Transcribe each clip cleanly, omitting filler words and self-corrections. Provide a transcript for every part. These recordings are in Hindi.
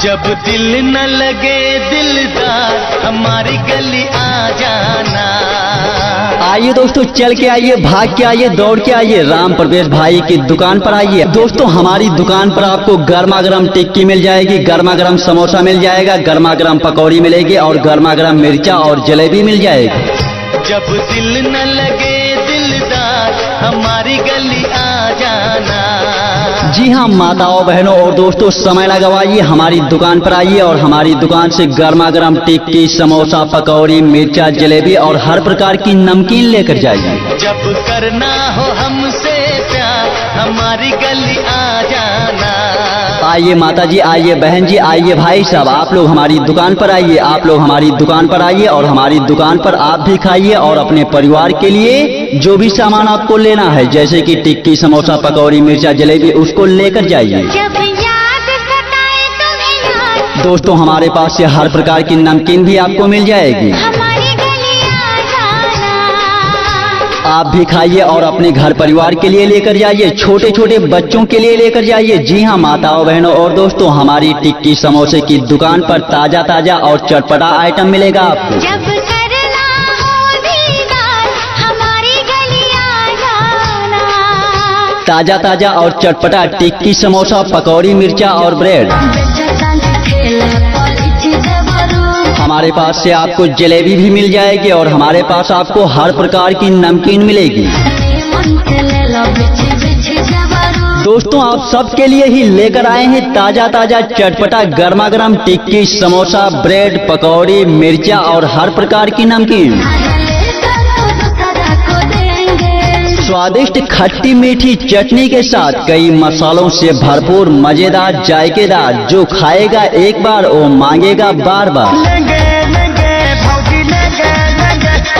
जब दिल न लगे दिलदार हमारी गली आ जाना। आइए दोस्तों, चल के आइए, भाग के आइए, दौड़ के आइए, राम प्रवेश भाई की दुकान पर आइए। दोस्तों हमारी दुकान पर आपको गर्मा गर्म टिक्की मिल जाएगी, गर्मा गर्म समोसा मिल जाएगा, गर्मा गर्म पकौड़ी मिलेगी और गर्मा गर्म मिर्चा और जलेबी मिल जाएगी। जब दिल न लगे दिलदार हमारी गली आ जाना। जी हाँ माताओं बहनों और दोस्तों, समय न गवाइए, हमारी दुकान पर आइए और हमारी दुकान से गर्मा गर्म टिक्की, समोसा, पकौड़ी, मिर्चा, जलेबी और हर प्रकार की नमकीन लेकर जाइए। जब करना हो हमसे प्यार हमारी गली आ जाना। आइए माता जी, आइए बहन जी, आइए भाई साहब, आप लोग हमारी दुकान पर आइए, आप लोग हमारी दुकान पर आइए और हमारी दुकान पर आप भी खाइए और अपने परिवार के लिए जो भी सामान आपको लेना है जैसे कि टिक्की, समोसा, पकौड़ी, मिर्चा, जलेबी उसको लेकर जाइए। दोस्तों हमारे पास से हर प्रकार की नमकीन भी आपको मिल जाएगी। आप भी खाइए और अपने घर परिवार के लिए लेकर जाइए, छोटे छोटे बच्चों के लिए लेकर जाइए। जी हाँ माताओं बहनों और दोस्तों, हमारी टिक्की समोसे की दुकान पर ताजा ताजा और चटपटा आइटम मिलेगा आपको। जब करना हो दीदार हमारी गली आ जाना। ताजा ताजा और चटपटा टिक्की, समोसा, पकौड़ी, मिर्चा और ब्रेड। हमारे पास से आपको जलेबी भी मिल जाएगी और हमारे पास आपको हर प्रकार की नमकीन मिलेगी। दोस्तों आप सबके लिए ही लेकर आए हैं ताजा ताजा चटपटा गर्मा गर्म टिक्की, समोसा, ब्रेड, पकौड़ी, मिर्चा और हर प्रकार की नमकीन। स्वादिष्ट खट्टी मीठी चटनी के साथ कई मसालों से भरपूर मजेदार जायकेदार, जो खाएगा एक बार वो मांगेगा बार बार।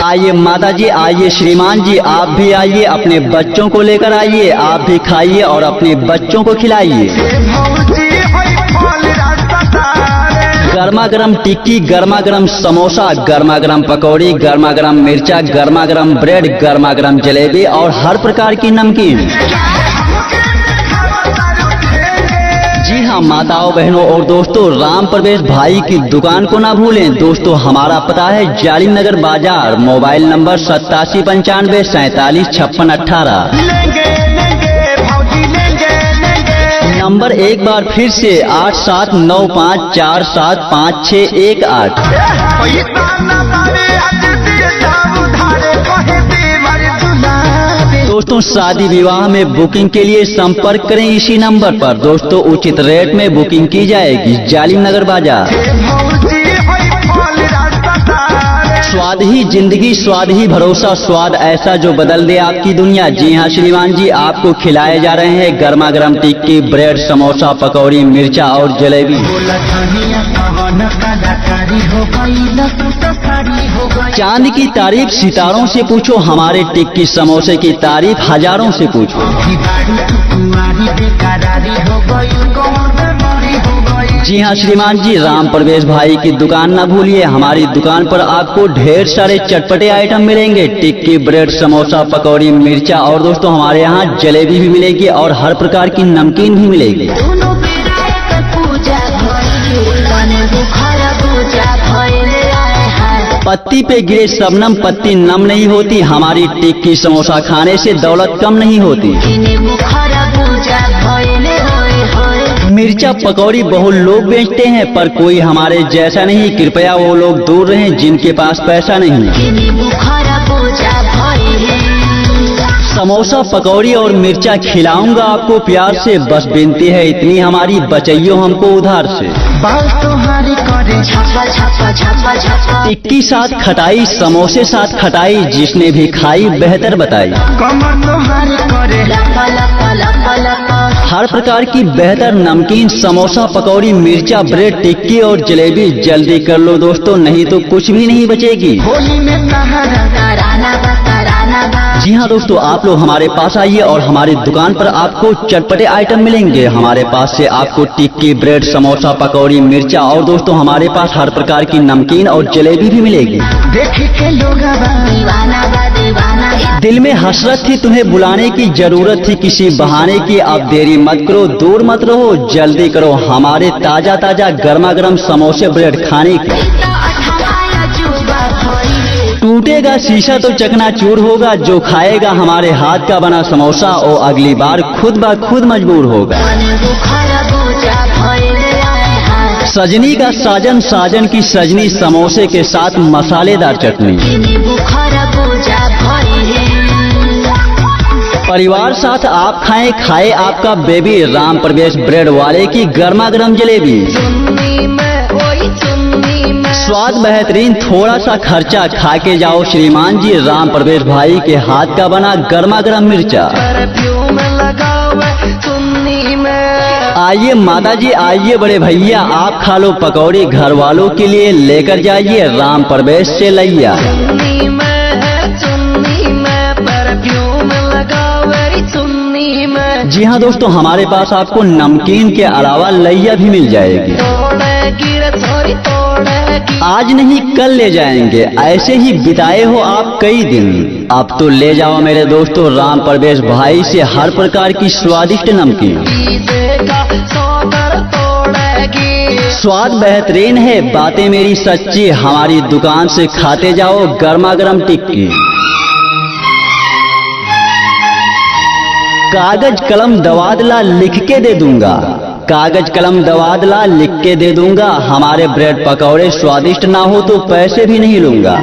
आइए माता जी, आइए श्रीमान जी, आप भी आइए, अपने बच्चों को लेकर आइए, आप भी खाइए और अपने बच्चों को खिलाइए। गर्मा गर्म टिक्की, गर्मा गर्म समोसा, गर्मा गर्म पकौड़ी, गर्मा गर्म मिर्चा, गर्मा गर्म ब्रेड, गर्मा गर्म जलेबी और हर प्रकार की नमकीन। जी हाँ माताओं बहनों और दोस्तों, राम प्रवेश भाई की दुकान को ना भूलें। दोस्तों हमारा पता है जालिम नगर बाजार, मोबाइल नंबर 8795 47 56 18। नंबर एक बार फिर से 8795475618। दोस्तों शादी विवाह में बुकिंग के लिए संपर्क करें इसी नंबर पर। दोस्तों उचित रेट में बुकिंग की जाएगी। जालिम नगर बाजार। स्वाद ही जिंदगी, स्वाद ही भरोसा, स्वाद ऐसा जो बदल दे आपकी दुनिया। जी हाँ श्रीमान जी, आपको खिलाए जा रहे हैं गर्मा गर्म टिक्की, ब्रेड, समोसा, पकौड़ी, मिर्चा और जलेबी। चांद की तारीफ सितारों से पूछो, हमारे टिक्की समोसे की तारीफ हजारों से पूछो। जी हाँ श्रीमान जी, राम प्रवेश भाई की दुकान ना भूलिए। हमारी दुकान पर आपको ढेर सारे चटपटे आइटम मिलेंगे, टिक्की, ब्रेड, समोसा, पकौड़ी, मिर्चा और दोस्तों हमारे यहाँ जलेबी भी मिलेगी और हर प्रकार की नमकीन भी मिलेगी। पत्ती पे गिरे शबनम पत्ती नम नहीं होती, हमारी टिक्की समोसा खाने से दौलत कम नहीं होती। मिर्चा पकौड़ी बहुत लोग बेचते हैं पर कोई हमारे जैसा नहीं। कृपया वो लोग दूर रहें जिनके पास पैसा नहीं। समोसा, पकौड़ी और मिर्चा खिलाऊंगा आपको प्यार से, बस विनती है इतनी हमारी, बचाइयो हमको उधार से। टिक्की साथ खटाई, समोसे साथ खटाई, जिसने भी खाई बेहतर बताई। हर प्रकार की बेहतर नमकीन, समोसा, पकौड़ी, मिर्चा, ब्रेड, टिक्की और जलेबी। जल्दी कर लो दोस्तों, नहीं तो कुछ भी नहीं बचेगी। जी हाँ दोस्तों, आप लोग हमारे पास आइए और हमारी दुकान पर आपको चटपटे आइटम मिलेंगे। हमारे पास से आपको टिक्की, ब्रेड, समोसा, पकौड़ी, मिर्चा और दोस्तों हमारे पास हर प्रकार की नमकीन और जलेबी भी मिलेगी। दिल में हसरत थी तुम्हें बुलाने की, जरूरत थी किसी बहाने की। अब देरी मत करो, दूर मत रहो, जल्दी करो हमारे ताजा ताजा गर्मा गर्म समोसे ब्रेड खाने की। टूटेगा शीशा तो चकनाचूर होगा, जो खाएगा हमारे हाथ का बना समोसा ओ अगली बार खुद ब खुद मजबूर होगा। सजनी का साजन, साजन की सजनी, समोसे के साथ मसालेदार चटनी। परिवार साथ आप खाएं, खाए आपका बेबी, राम प्रवेश ब्रेड वाले की गर्मा गर्म जलेबी। स्वाद बेहतरीन, थोड़ा सा खर्चा, खा के जाओ श्रीमान जी, राम प्रवेश भाई के हाथ का बना गर्मा गर्म मिर्चा। आइए माता जी, आइए बड़े भैया, आप खा लो पकौड़ी, घर वालों के लिए लेकर जाइए राम प्रवेश से लैया। जी हाँ दोस्तों, हमारे पास आपको नमकीन के अलावा लैया भी मिल जाएगी। आज नहीं कल ले जाएंगे, ऐसे ही बिताए हो आप कई दिन। अब तो ले जाओ मेरे दोस्तों राम प्रवेश भाई से हर प्रकार की स्वादिष्ट नमकीन। स्वाद बेहतरीन है, बातें मेरी सच्ची, हमारी दुकान से खाते जाओ गर्मा गर्म टिक्की। कागज कलम दवादला लिख के दे दूंगा, कागज कलम दवादला लिख के दे दूंगा। हमारे ब्रेड पकौड़े स्वादिष्ट ना हो तो पैसे भी नहीं लूंगा।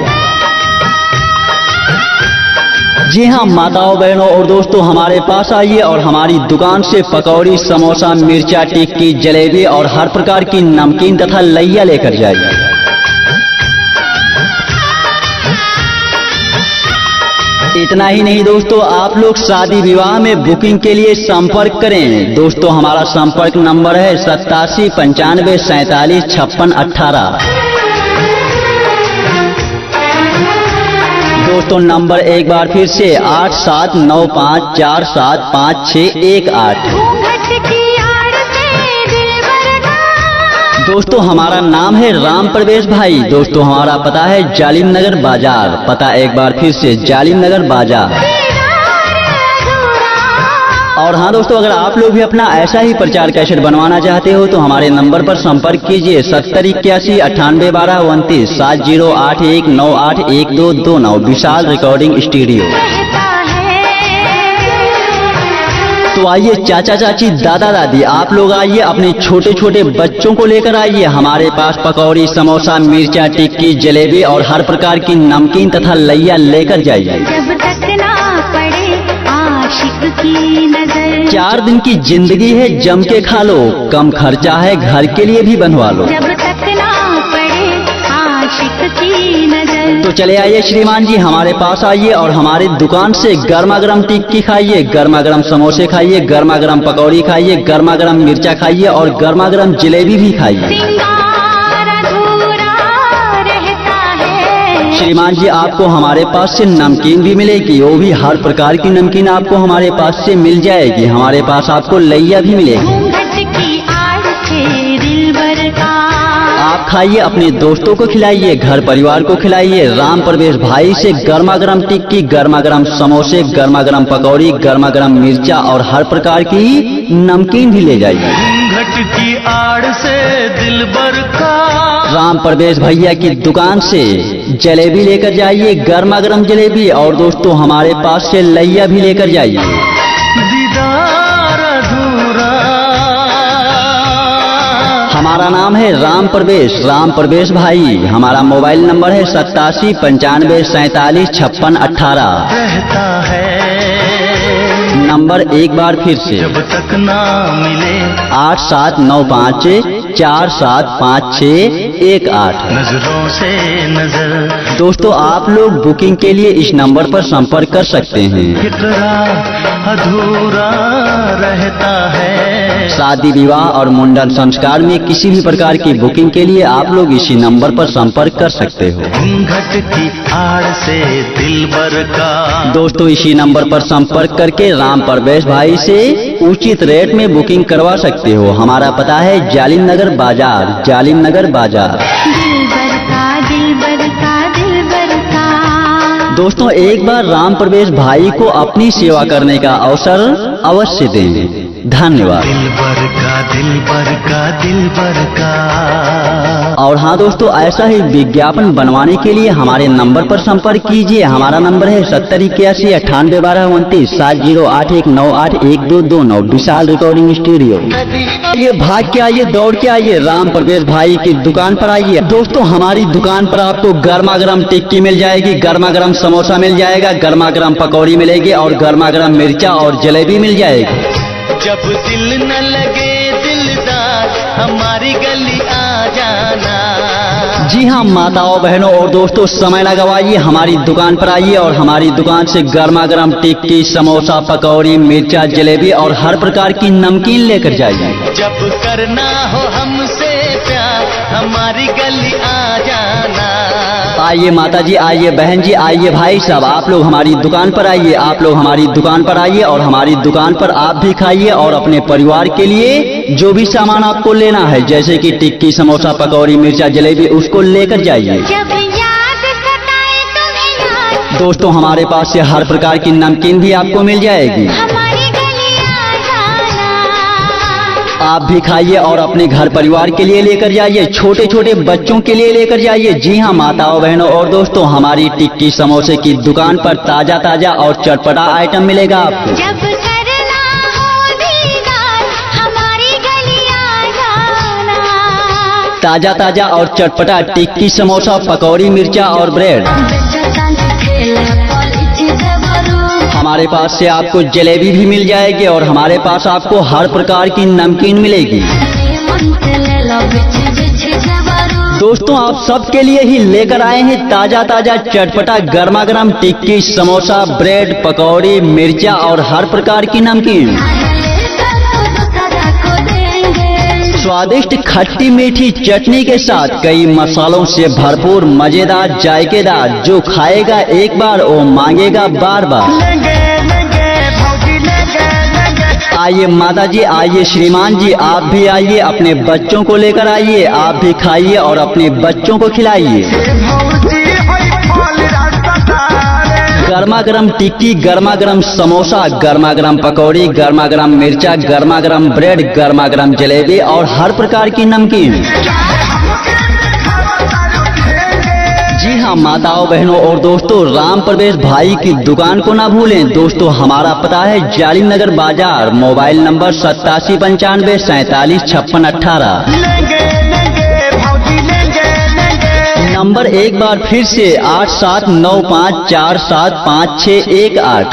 जी हाँ माताओं बहनों और दोस्तों, हमारे पास आइए और हमारी दुकान से पकौड़ी, समोसा, मिर्चा, टिक्की, जलेबी और हर प्रकार की नमकीन तथा लैया लेकर जाइए। इतना ही नहीं दोस्तों, आप लोग शादी विवाह में बुकिंग के लिए संपर्क करें। दोस्तों हमारा संपर्क नंबर है 87 95 47 56 18। दोस्तों नंबर एक बार फिर से 8795475618। दोस्तों हमारा नाम है राम प्रवेश भाई। दोस्तों हमारा पता है जालिम नगर बाजार। पता एक बार फिर से जालिम नगर बाजार। और हाँ दोस्तों, अगर आप लोग भी अपना ऐसा ही प्रचार कैसेट बनवाना चाहते हो तो हमारे नंबर पर संपर्क कीजिए 70 81 98 12 29 7081 98 1229 विशाल रिकॉर्डिंग स्टूडियो। तो आइए चाचा चाची दादा दादी, आप लोग आइए, अपने छोटे छोटे बच्चों को लेकर आइए। हमारे पास पकौड़ी, समोसा, मिर्चा, टिक्की, जलेबी और हर प्रकार की नमकीन तथा लैया लेकर जाइए। जब तक ना पड़े आशिक की नजर, 4 दिन की जिंदगी है, जम के खा लो, कम खर्चा है, घर के लिए भी बनवा लो। जब तक ना पड़े आशिक की नजर। तो चले आइए श्रीमान जी, हमारे पास आइए और हमारी दुकान से गर्मा गर्म टिक्की खाइए, गर्मा गर्म समोसे खाइए, गर्मा गर्म पकौड़ी खाइए, गर्मा गर्म मिर्चा खाइए और गर्मा गर्म जलेबी भी खाइए। सिंगार अधूरा रहता है। श्रीमान जी आपको हमारे पास से नमकीन भी मिलेगी, वो भी हर प्रकार की नमकीन आपको हमारे पास से मिल जाएगी। हमारे पास आपको लैया भी मिलेगी। घूंघट की आड़ से दिलबर का आप खाइए, अपने दोस्तों को खिलाइए, घर परिवार को खिलाइए। राम प्रवेश भाई से गर्मा गर्म टिक्की, गर्मा गर्म समोसे, गर्मा गर्म पकौड़ी, गर्मा गर्म मिर्चा और हर प्रकार की नमकीन भी ले जाइए। घूंघट की आड़ से दिलबर का राम प्रवेश भैया की दुकान से जलेबी लेकर जाइए, गर्मा गर्म जलेबी। और दोस्तों हमारे पास से लैया भी लेकर जाइए। दीदार अधूरा। हमारा नाम है राम प्रवेश भाई। हमारा मोबाइल नंबर है 87 95 47 56 18। रहता है नंबर एक बार फिर से जब तक ना मिले 8795 475618। नजरों से नजर। दोस्तों आप लोग बुकिंग के लिए इस नंबर पर संपर्क कर सकते हैं। इकरार अधूरा रहता है। शादी विवाह और मुंडन संस्कार में किसी भी प्रकार की बुकिंग के लिए आप लोग इसी नंबर पर संपर्क कर सकते हो। घूंघट की आड़ से दिलबर का। दोस्तों इसी नंबर पर संपर्क करके राम प्रवेश भाई से उचित रेट में बुकिंग करवा सकते हो। हमारा पता है जालिम नगर बाजार, जालिम नगर बाजार। दिलबर का दिलबर का दिलबर का। दोस्तों एक बार राम प्रवेश भाई को अपनी सेवा करने का अवसर अवश्य दें। धन्यवाद। दिल बर का। और हाँ दोस्तों, ऐसा ही विज्ञापन बनवाने के लिए हमारे नंबर पर संपर्क कीजिए। हमारा नंबर है 7081981229 708191981229 विशाल रिकॉर्डिंग स्टूडियो। ये भाग के आइए, दौड़ के आइए, राम प्रवेश भाई की दुकान पर आइए। दोस्तों हमारी दुकान पर आपको गर्मा गर्म टिक्की मिल जाएगी, गर्मा गर्म समोसा मिल जाएगा, गर्मा गर्म पकौड़ी मिलेगी और गर्मा गर्म मिर्चा और जलेबी मिल जाएगी। जब दिल न लगे दिलदार हमारी गली आ जाना। जी हाँ माताओं बहनों और दोस्तों, समय न गवाइए, हमारी दुकान पर आइए और हमारी दुकान से गर्मा गर्म टिक्की, समोसा, पकौड़ी, मिर्चा, जलेबी और हर प्रकार की नमकीन लेकर जाइए। जब करना हो हमसे प्यार हमारी गली आ जाना। आइए माता जी, आइए बहन जी, आइए भाई साहब, आप लोग हमारी दुकान पर आइए, आप लोग हमारी दुकान पर आइए और हमारी दुकान पर आप भी खाइए और अपने परिवार के लिए जो भी सामान आपको लेना है जैसे कि टिक्की, समोसा, पकौड़ी, मिर्चा, जलेबी उसको लेकर जाइए। जब याद सताए तुम्हें याद, दोस्तों हमारे पास से हर प्रकार की नमकीन भी आपको मिल जाएगी। हमारी गली आ जाना। आप भी खाइए और अपने घर परिवार के लिए लेकर जाइए, छोटे छोटे बच्चों के लिए लेकर जाइए। जी हाँ माताओं बहनों और दोस्तों, हमारी टिक्की समोसे की दुकान पर ताजा ताजा और चटपटा आइटम मिलेगा आपको। जब करना हो दीदार हमारी गली आ जाना। ताजा ताजा और चटपटा टिक्की, समोसा, पकौड़ी, मिर्चा और ब्रेड। हमारे पास से आपको जलेबी भी मिल जाएगी और हमारे पास आपको हर प्रकार की नमकीन मिलेगी। दोस्तों आप सबके लिए ही लेकर आए हैं ताजा ताजा चटपटा गर्मा गर्म टिक्की, समोसा, ब्रेड, पकौड़ी, मिर्चा और हर प्रकार की नमकीन। स्वादिष्ट खट्टी मीठी चटनी के साथ कई मसालों से भरपूर मजेदार जायकेदार, जो खाएगा एक बार वो मांगेगा बार बार। आइए माता जी, आइए श्रीमान जी, आप भी आइए, अपने बच्चों को लेकर आइए, आप भी खाइए और अपने बच्चों को खिलाइए। गर्मा गर्म टिक्की, गर्मा गर्म समोसा, गर्मा गर्म पकौड़ी, गर्मा गर्म मिर्चा, गर्मा गर्म ब्रेड, गर्मा गर्म जलेबी और हर प्रकार की नमकीन। जी हाँ माताओं बहनों और दोस्तों, राम प्रवेश भाई की दुकान को ना भूलें। दोस्तों हमारा पता है जालिम नगर बाजार, मोबाइल नंबर 8795 47 56 18। नंबर एक बार फिर से 8795475618।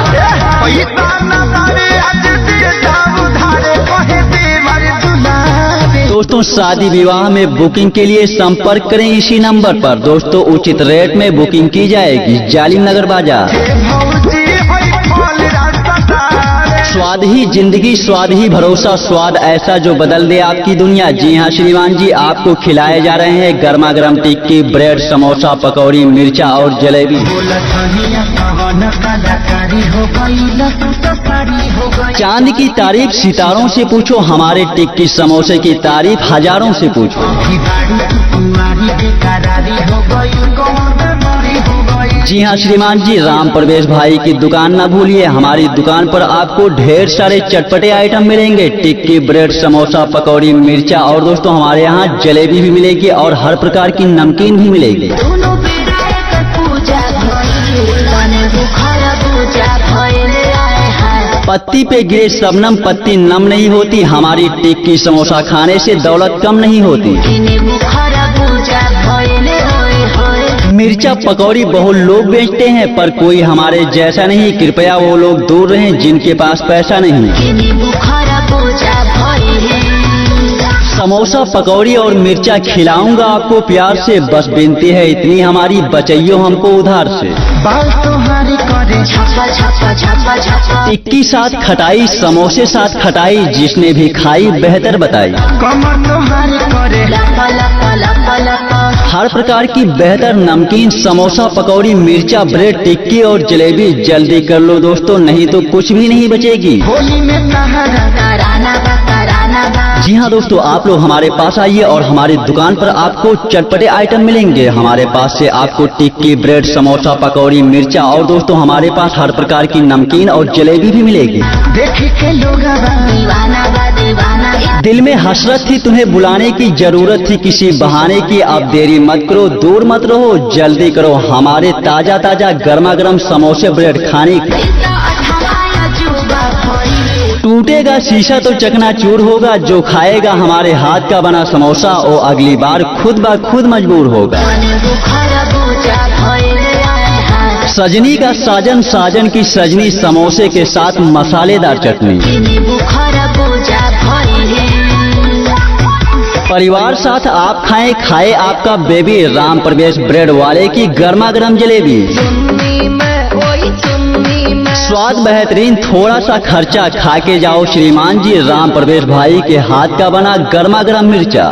दोस्तों शादी विवाह में बुकिंग के लिए संपर्क करें इसी नंबर पर। दोस्तों उचित रेट में बुकिंग की जाएगी। जालिम नगर बाजार। स्वाद ही जिंदगी, स्वाद ही भरोसा, स्वाद ऐसा जो बदल दे आपकी दुनिया। जी हाँ श्रीमान जी, आपको खिलाए जा रहे हैं गर्मा गर्म टिक्की, ब्रेड, समोसा, पकौड़ी, मिर्चा और जलेबी। चांद की तारीफ सितारों से पूछो, हमारे टिक्की समोसे की तारीफ हजारों से पूछो। जी हाँ श्रीमान जी, राम प्रवेश भाई की दुकान ना भूलिए। हमारी दुकान पर आपको ढेर सारे चटपटे आइटम मिलेंगे, टिक्की, ब्रेड, समोसा, पकौड़ी, मिर्चा और दोस्तों हमारे यहाँ जलेबी भी मिलेगी और हर प्रकार की नमकीन भी मिलेगी। पत्ती पे गिरे शबनम पत्ती नम नहीं होती, हमारी टिक्की समोसा खाने से दौलत कम नहीं होती। मिर्चा पकौड़ी बहुत लोग बेचते हैं पर कोई हमारे जैसा नहीं। कृपया वो लोग दूर रहें जिनके पास पैसा नहीं। समोसा, पकौड़ी और मिर्चा खिलाऊंगा आपको प्यार से, बस विनती है इतनी हमारी, बचइयो हमको उधार से। टिक्की साथ खटाई, समोसे साथ खटाई, जिसने भी खाई बेहतर बताई। हर प्रकार की बेहतर नमकीन, समोसा, पकौड़ी, मिर्चा, ब्रेड, टिक्की और जलेबी। जल्दी कर लो दोस्तों, नहीं तो कुछ भी नहीं बचेगी। जी हाँ दोस्तों, आप लोग हमारे पास आइए और हमारी दुकान पर आपको चटपटे आइटम मिलेंगे। हमारे पास से आपको टिक्की, ब्रेड, समोसा, पकौड़ी, मिर्चा और दोस्तों हमारे पास हर प्रकार की नमकीन और जलेबी भी मिलेगी। दिल में हसरत थी तुम्हें बुलाने की, जरूरत थी किसी बहाने की। अब देरी मत करो, दूर मत रहो, जल्दी करो हमारे ताजा ताजा गर्मा गर्म समोसे, ब्रेड खाने की। टूटेगा शीशा तो चकनाचूर होगा, जो खाएगा हमारे हाथ का बना समोसा वो अगली बार खुद ब खुद मजबूर होगा। सजनी का साजन, साजन की सजनी, समोसे के साथ मसालेदार चटनी। परिवार साथ आप खाएं, खाए आपका बेबी, राम प्रवेश ब्रेड वाले की गर्मा गर्म जलेबी। स्वाद बेहतरीन, थोड़ा सा खर्चा, खा के जाओ श्रीमान जी, राम प्रवेश भाई के हाथ का बना गर्मा गर्म मिर्चा।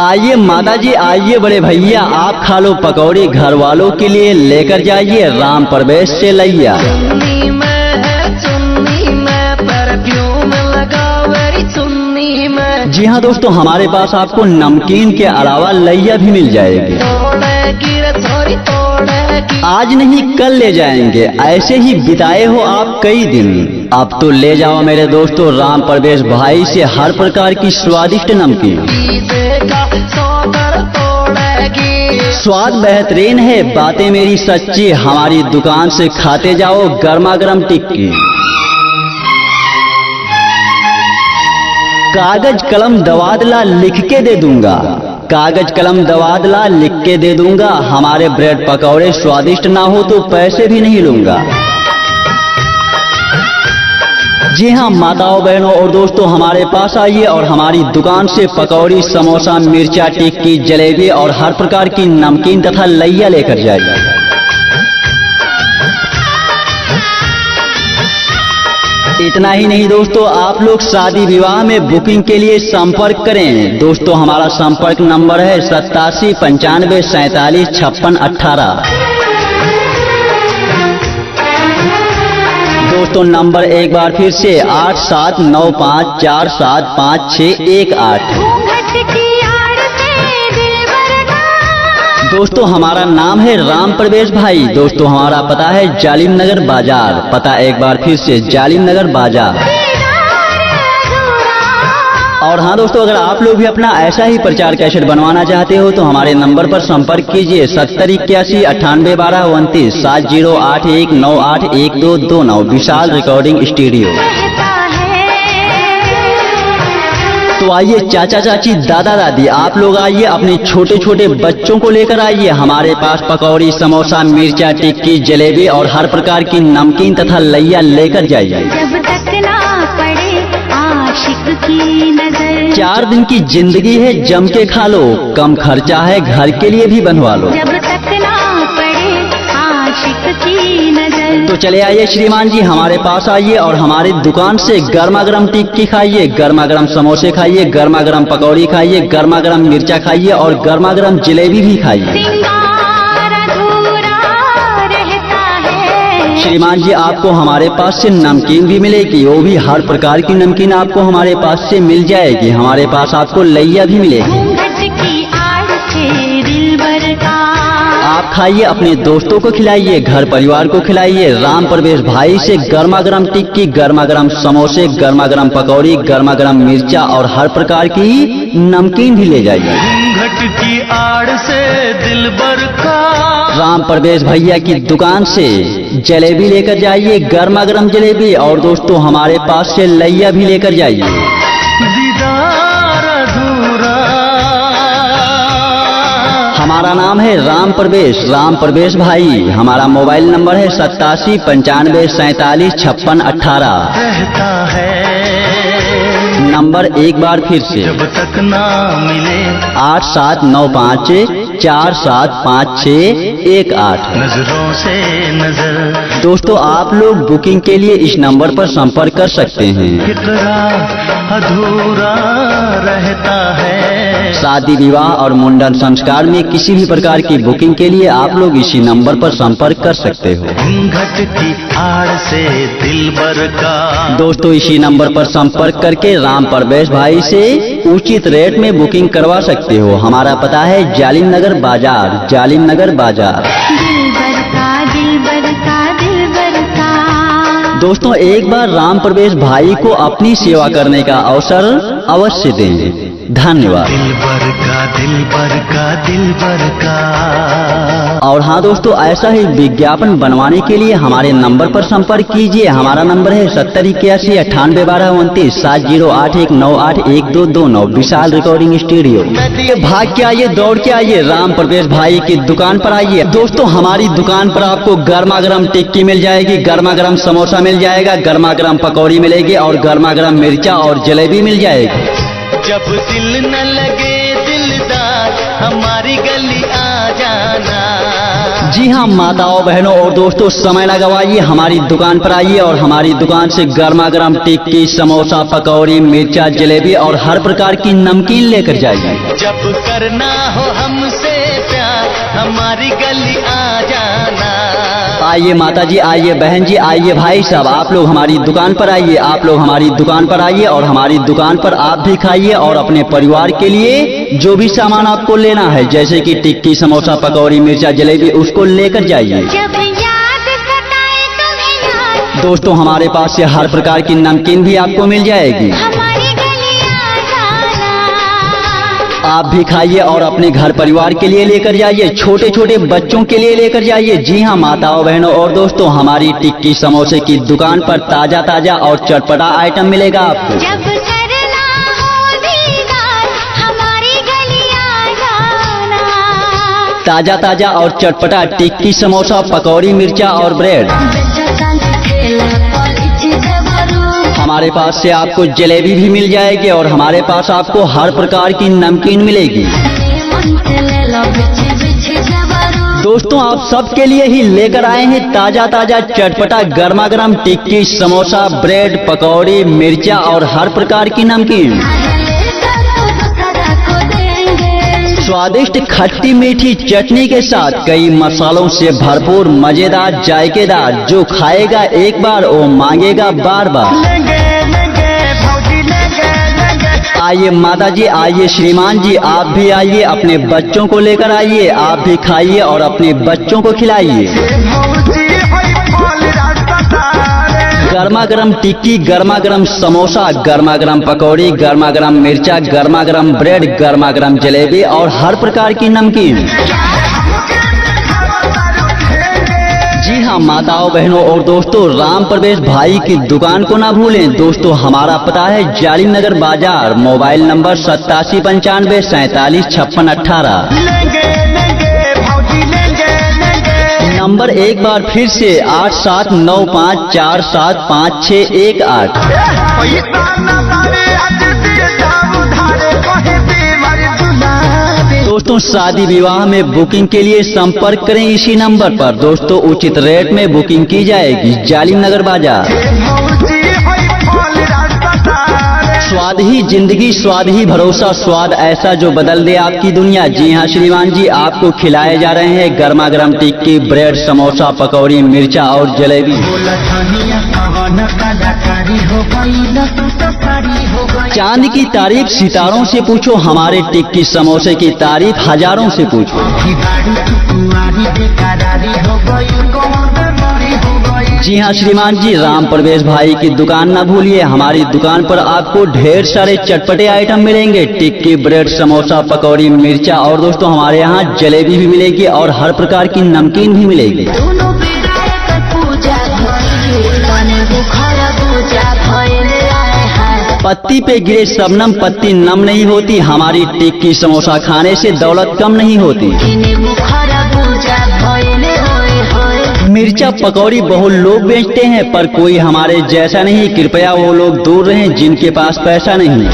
आइए माता जी, आइए बड़े भैया, आप खा लो पकौड़ी, घर वालों के लिए लेकर जाइए राम प्रवेश से लैया। जी हाँ दोस्तों, हमारे पास आपको नमकीन के अलावा लैया भी मिल जाएगी। आज नहीं कल ले जाएंगे, ऐसे ही बिताए हो आप कई दिन। अब तो ले जाओ मेरे दोस्तों राम प्रवेश भाई से हर प्रकार की स्वादिष्ट नमकीन। स्वाद बेहतरीन है, बातें मेरी सच्ची, हमारी दुकान से खाते जाओ गर्मा गर्म टिक्की। कागज कलम दवादला लिख के दे दूंगा, कागज कलम दवादला लिख के दे दूंगा। हमारे ब्रेड पकौड़े स्वादिष्ट ना हो तो पैसे भी नहीं लूंगा। जी हाँ माताओं, बहनों और दोस्तों, हमारे पास आइए और हमारी दुकान से पकौड़ी, समोसा, मिर्चा, टिक्की, जलेबी और हर प्रकार की नमकीन तथा लैया लेकर जाइए। इतना ही नहीं दोस्तों, आप लोग शादी विवाह में बुकिंग के लिए संपर्क करें। दोस्तों हमारा संपर्क नंबर है 87 95 47 56 18। दोस्तों नंबर एक बार फिर से 8795475618। दोस्तों हमारा नाम है राम प्रवेश भाई। दोस्तों हमारा पता है जालिम नगर बाजार। पता एक बार फिर से जालिम नगर बाजार। और हाँ दोस्तों, अगर आप लोग भी अपना ऐसा ही प्रचार कैसेट बनवाना चाहते हो तो हमारे नंबर पर संपर्क कीजिए 70 81 98 12 29 7081981229 विशाल रिकॉर्डिंग स्टूडियो। तो आइए चाचा चाची, दादा दादी, आप लोग आइए, अपने छोटे छोटे बच्चों को लेकर आइए। हमारे पास पकौड़ी, समोसा, मिर्चा, टिक्की, जलेबी और हर प्रकार की नमकीन तथा लैया लेकर जाइए। जब तक ना पड़े आशिक की नजर, 4 दिन की जिंदगी है, जम के खा लो, कम खर्चा है, घर के लिए भी बनवा लो। जब तक ना पड़े आशिक की नजर। तो चले आइए श्रीमान जी, हमारे पास आइए और हमारी दुकान से गर्मा गर्म टिक्की खाइए, गर्मा गर्म समोसे खाइए, गर्मा गर्म पकौड़ी खाइए, गर्मा गर्म मिर्चा खाइए और गर्मा गर्म जलेबी भी खाइए। सिंगार अधूरा रहता है। श्रीमान जी आपको हमारे पास से नमकीन भी मिलेगी, वो भी हर प्रकार की नमकीन आपको हमारे पास से मिल जाएगी। हमारे पास आपको लैया भी मिलेगी। घूंघट की आड़ से दिलबर का आप खाइए, अपने दोस्तों को खिलाइए, घर परिवार को खिलाइए। राम प्रवेश भाई से गर्मा गर्म टिक्की, गर्मा गर्म समोसे, गर्मा गर्म पकौड़ी, गर्मा गर्म मिर्चा और हर प्रकार की नमकीन भी ले जाइए। घूंघट की आड़ से दिलबर का राम प्रवेश भैया की दुकान से जलेबी लेकर जाइए, गर्मा गर्म जलेबी, और दोस्तों हमारे पास से लैया भी लेकर जाइए। दीदार अधूरा। हमारा नाम है राम प्रवेश भाई। हमारा मोबाइल नंबर है 87 95 47 56 18। रहता है नंबर एक बार फिर से जब तक ना मिले 8795 475618। नजरों से नजर। दोस्तों आप लोग बुकिंग के लिए इस नंबर पर संपर्क कर सकते हैं। फिक्रा अधूरा रहता है। शादी विवाह और मुंडन संस्कार में किसी भी प्रकार की बुकिंग के लिए आप लोग इसी नंबर पर संपर्क कर सकते हो। घूंघट की आड़ से दिलबर का। दोस्तों इसी नंबर पर संपर्क करके राम प्रवेश भाई से उचित रेट में बुकिंग करवा सकते हो। हमारा पता है जालिम नगर बाजार, जालिम नगर बाजार। दिलबर का दिलबर का दिलबर का। दोस्तों एक बार राम प्रवेश भाई को अपनी सेवा करने का अवसर अवश्य दें। धन्यवाद। दिलबर का दिलबर का दिलबर का। और हाँ दोस्तों, ऐसा ही विज्ञापन बनवाने के लिए हमारे नंबर पर संपर्क कीजिए। हमारा नंबर है 7081981229 7081981229। विशाल रिकॉर्डिंग स्टूडियो। भाग के आइए, दौड़ के आइए, राम प्रवेश भाई की दुकान पर आइए। दोस्तों हमारी दुकान पर आपको गर्मा गर्म टिक्की मिल जाएगी, गर्मा गर्म समोसा मिल जाएगा, गर्मा गर्म पकौड़ी मिलेगी और गर्मा गर्म मिर्चा और जलेबी मिल जाएगी। जब दिल न लगे दिलदार हमारी गली आ जाना। जी हाँ माताओं बहनों और दोस्तों, समय न गवाइए, हमारी दुकान पर आइए और हमारी दुकान से गर्मा गर्म टिक्की, समोसा, पकौड़ी, मिर्चा, जलेबी और हर प्रकार की नमकीन लेकर जाइए। जब करना हो हमसे प्यार हमारी गली आ जाना। आइए माता जी, आइए बहन जी, आइए भाई साहब, आप लोग हमारी दुकान पर आइए, आप लोग हमारी दुकान पर आइए और हमारी दुकान पर आप भी खाइए और अपने परिवार के लिए जो भी सामान आपको लेना है जैसे कि टिक्की, समोसा, पकौड़ी, मिर्चा, जलेबी उसको लेकर जाइए। जब याद सताए तुम्हें याद। दोस्तों हमारे पास से हर प्रकार की नमकीन भी आपको मिल जाएगी। हमारी गली आ जाना। आप भी खाइए और अपने घर परिवार के लिए लेकर जाइए, छोटे छोटे बच्चों के लिए लेकर जाइए। जी हाँ माताओं बहनों और दोस्तों, हमारी टिक्की समोसे की दुकान पर ताजा ताजा और चटपटा आइटम मिलेगा आपको। जब करना हो दीदार हमारी गली आ जाना। ताजा ताजा और चटपटा टिक्की, समोसा, पकौड़ी, मिर्चा और ब्रेड। हमारे पास से आपको जलेबी भी मिल जाएगी और हमारे पास आपको हर प्रकार की नमकीन मिलेगी। दोस्तों आप सबके लिए ही लेकर आए हैं ताजा ताजा चटपटा गर्मा गर्म टिक्की, समोसा, ब्रेड, पकौड़ी, मिर्चा और हर प्रकार की नमकीन। स्वादिष्ट खट्टी मीठी चटनी के साथ कई मसालों से भरपूर मजेदार जायकेदार, जो खाएगा एक बार वो मांगेगा बार बार। आइए माता जी, आइए श्रीमान जी, आप भी आइए, अपने बच्चों को लेकर आइए, आप भी खाइए और अपने बच्चों को खिलाइए। गर्मा गर्म टिक्की, गर्मा गर्म समोसा, गर्मा गर्म पकौड़ी, गर्मा गर्म मिर्चा, गर्मा गर्म ब्रेड, गर्मा गर्म जलेबी और हर प्रकार की नमकीन। जी हाँ माताओं बहनों और दोस्तों, राम प्रवेश भाई की दुकान को ना भूलें। दोस्तों हमारा पता है जालिम नगर बाजार, मोबाइल नंबर 8795 47 56 18। नंबर एक बार फिर से 8795475618। दोस्तों शादी विवाह में बुकिंग के लिए संपर्क करें इसी नंबर पर। दोस्तों उचित रेट में बुकिंग की जाएगी। जालिम नगर बाजार। स्वाद ही जिंदगी, स्वाद ही भरोसा, स्वाद ऐसा जो बदल दे आपकी दुनिया। जी हाँ श्रीमान जी, आपको खिलाए जा रहे हैं गर्मा गर्म टिक्की, ब्रेड, समोसा, पकौड़ी, मिर्चा और जलेबी। चांद की तारीफ सितारों से पूछो, हमारे टिक्की समोसे की तारीफ हजारों से पूछो। जी हाँ श्रीमान जी, राम प्रवेश भाई की दुकान ना भूलिए। हमारी दुकान पर आपको ढेर सारे चटपटे आइटम मिलेंगे, टिक्की, ब्रेड, समोसा, पकौड़ी, मिर्चा और दोस्तों हमारे यहाँ जलेबी भी मिलेगी और हर प्रकार की नमकीन भी मिलेगी। पत्ती पे गिरे शबनम पत्ती नम नहीं होती, हमारी टिक्की समोसा खाने से दौलत कम नहीं होती। मिर्चा पकौड़ी बहुत लोग बेचते हैं पर कोई हमारे जैसा नहीं। कृपया वो लोग दूर रहें जिनके पास पैसा नहीं।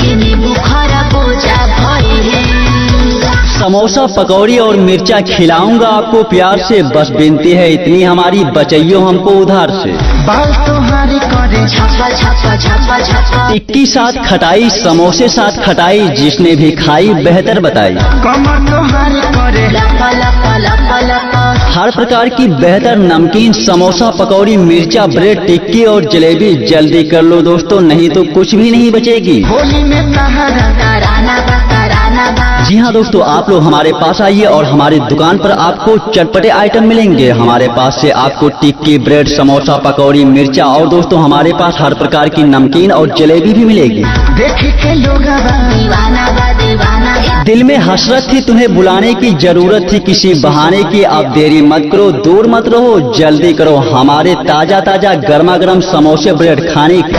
समोसा, पकौड़ी और मिर्चा खिलाऊंगा आपको प्यार से, बस विनती है इतनी हमारी, बचाइयो हमको उधार से। बाल तुम्हारी करे छप्पा छप्पा छप्पा छप्पा टिक्की साथ खटाई, समोसे साथ खटाई, जिसने भी खाई बेहतर बताई। कमर तुम्हारी करे लपा लपा लपा लपा हर प्रकार की बेहतर नमकीन, समोसा, पकौड़ी, मिर्चा, ब्रेड, टिक्की और जलेबी जल्दी कर लो दोस्तों, नहीं तो कुछ भी नहीं बचेगी। होली में सहारा कराना बा कराना बा। जी हाँ दोस्तों, आप लोग हमारे पास आइए और हमारी दुकान पर आपको चटपटे आइटम मिलेंगे। हमारे पास से आपको टिक्की, ब्रेड, समोसा, पकौड़ी, मिर्चा और दोस्तों हमारे पास हर प्रकार की नमकीन और जलेबी भी मिलेगी। देख के लोग दीवाना बा दीवाना। दिल में हसरत थी, तुम्हें बुलाने की जरूरत थी किसी बहाने की, अब देरी मत करो, दूर मत रहो, जल्दी करो हमारे ताजा ताजा गर्मा गर्म समोसे, ब्रेड खाने की।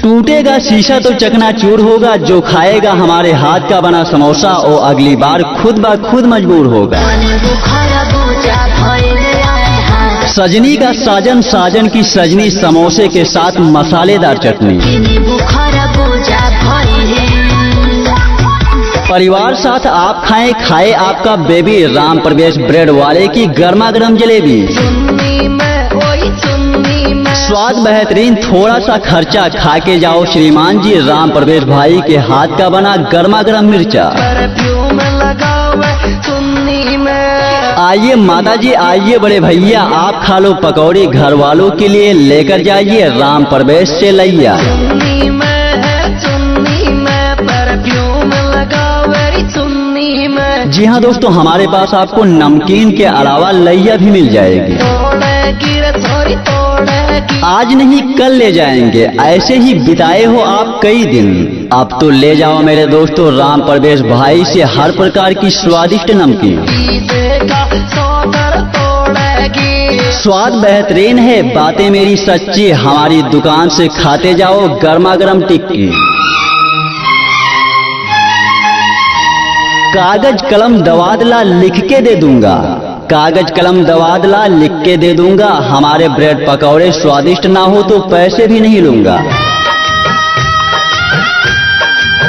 टूटेगा शीशा तो चकनाचूर होगा, जो खाएगा हमारे हाथ का बना समोसा वो अगली बार खुद ब खुद मजबूर होगा। सजनी का साजन, साजन की सजनी, समोसे के साथ मसालेदार चटनी। परिवार साथ आप खाएं, खाए आपका बेबी, राम प्रवेश ब्रेड वाले की गर्मा गर्म जलेबी। स्वाद बेहतरीन, थोड़ा सा खर्चा, खा के जाओ श्रीमान जी, राम प्रवेश भाई के हाथ का बना गर्मा गर्म मिर्चा। आइए माता जी, आइए बड़े भैया, आप खा लो पकौड़ी, घर वालों के लिए लेकर जाइए राम प्रवेश से लैया। जी हाँ दोस्तों, हमारे पास आपको नमकीन के अलावा लैया भी मिल जाएगी। आज नहीं कल ले जाएंगे, ऐसे ही बिताए हो आप कई दिन, अब तो ले जाओ मेरे दोस्तों राम प्रवेश भाई से हर प्रकार की स्वादिष्ट नमकीन। स्वाद बेहतरीन है, बातें मेरी सच्ची, हमारी दुकान से खाते जाओ गर्मा गर्म टिक्की। कागज कलम दवादला लिख के दे दूंगा, कागज कलम दवादला लिख के दे दूंगा, हमारे ब्रेड पकौड़े स्वादिष्ट ना हो तो पैसे भी नहीं लूंगा।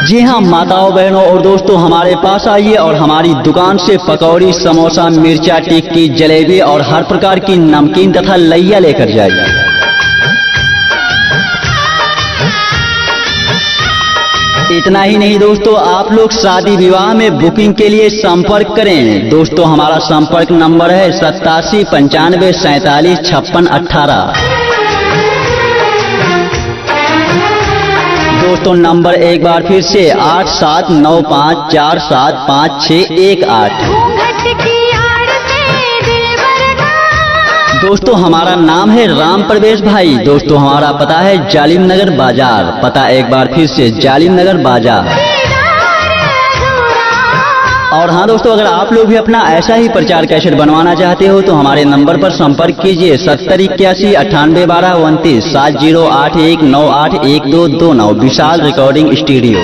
जी हाँ माताओं, बहनों और दोस्तों, हमारे पास आइए और हमारी दुकान से पकौड़ी, समोसा, मिर्चा, टिक्की, जलेबी और हर प्रकार की नमकीन तथा लैया लेकर जाइए। इतना ही नहीं दोस्तों, आप लोग शादी विवाह में बुकिंग के लिए संपर्क करें। दोस्तों हमारा संपर्क नंबर है 87 95 47 56 18। दोस्तों नंबर एक बार फिर से 8795475618। दोस्तों हमारा नाम है राम प्रवेश भाई। दोस्तों हमारा पता है जालिम नगर बाजार, पता एक बार फिर से जालिम नगर बाजार। और हाँ दोस्तों, अगर आप लोग भी अपना ऐसा ही प्रचार कैसेट बनवाना चाहते हो तो हमारे नंबर पर संपर्क कीजिए 70 81 98 12 29 7081 98 1229 विशाल रिकॉर्डिंग स्टूडियो।